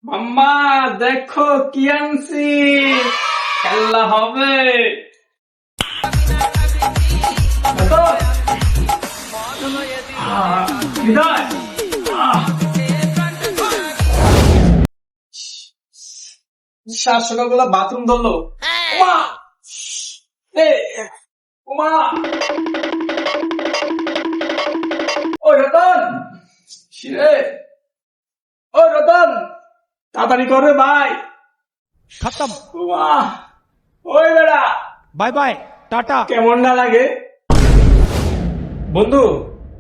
মাম্মা দেখো কি আনছি, খেলা হবে। হৃদয়, সাত সকালবেলা বাথরুম ধরলো। উমা, এ, উমা, ও রতন, শিরে, ও রতন, তাড়াতাড়ি করবে ভাই। खत्म। উমা, ওই বেড়া, बाय बाय टाटा। কেমন না লাগে বন্ধু?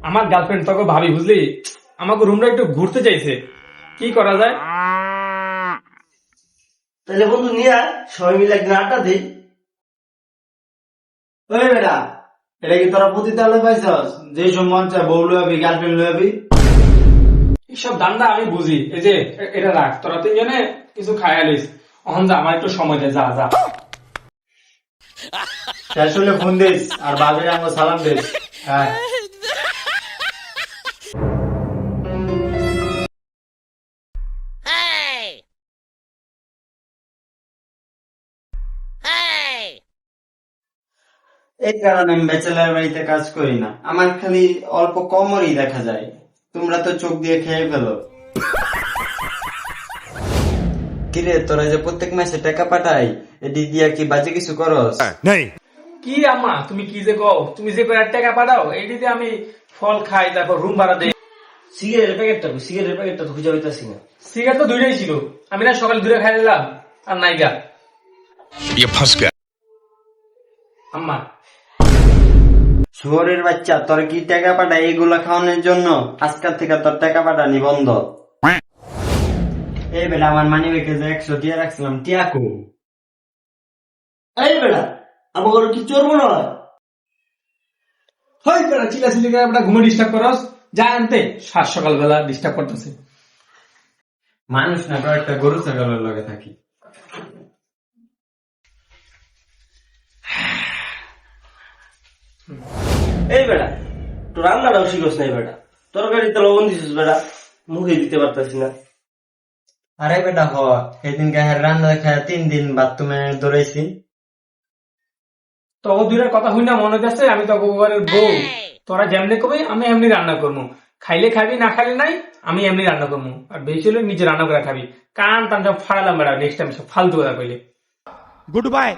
আমার গার্লফ্রেন্ড তোকে ভাবি বুঝলি, আমাকে রুমটা একটু ঘুরতে চাইছে, কি করা যায়? তাহলে বন্ধু নিয়ে আয়, সবাই মিলে একদিন আড্ডা দিই। ওই বেটা, এটা কি তোরা প্রতিদালে পাইছস? যে সব মন চায় বউ লয়াবি, গার্লফ্রেন্ড লয়াবি। এইসব দান্দা আমি বুঝি, এই যে এটা রাখ, তোরা তিনজনে কিছু খায়ালিস। অহন যা, আমার একটু সময় দে, যা যা। শেষ হলে ফোন দিস আর বাবির আঙ্গ সালাম দিস। হ্যাঁ এই কারণে আমি ব্যাচেলার বাড়িতে কাজ করি না, আমার খালি অল্প কমরই দেখা যায়। তোমরা তো চোখ দিয়ে খেয়ে ফেলো। কিরে তোরা যে প্রত্যেক মাসে টাকা পাঠাই, এটি দিয়া কি বাজে কিছু করস? नहीं। কি আম্মা, তুমি কি যে কও? তুমি যে করে টাকা পাঠাও, এইটিতে আমি ফল খাই, তারপর রুম ভাড়া দেই। সিগারেটের প্যাকেটটা তো খুঁজে পাইতাছি না। সিগারেট তো দুইটাই ছিল, আমি না সকালে দুইটা খাই নিলাম, আর নাইগা। ये फंस गया। আম্মা, শুয়োরের বাচ্চা, তোর কি টাকা পাঠায় এইগুলা খাওয়ানোর জন্য? আজকাল থেকে তোর টাকা পাঠানি বন্ধ। এই বেটা, আমার মানি ব্যাগে যে 100 টিয়া রাখছিলাম, টিয়াকু। এই বেটা, আমার কি চোর মনে হয়? হই বেড়া, চিল্লাচিল্লি করে বেটা ঘুমে ডিস্টার্ব করস, যা আনতে। সাত সকালবেলা ডিস্টার্ব করতেছে। মানুষ না, একটা গরু ছাগলের লগে থাকি। এই বেটা, তোর রান্নাটাও শিখস নাই বেটা। তরকারিতে লবণ দিছিস বেটা, মুখে দিতে পারতাছি না। আরে বেটা হ, সেদিন গায়ের রান্না খায় 3 দিন বাথরুমে দৌড়াইছি। তখন দুইটার কথা হই না মনে হচ্ছে আমি তো ঘরের বউ। তোরা যেমনি কবে আমি এমনি রান্না করবো, খাইলে খাবি না খাইলে নাই, আমি এমনি রান্না করবো। আর বেশি হলে নিজে রান্না করে খাবি। কান টান সব ফাড়ালাম বেড়া, নেক্সট টাইম সব ফালতু কথা কইলে। Good bye.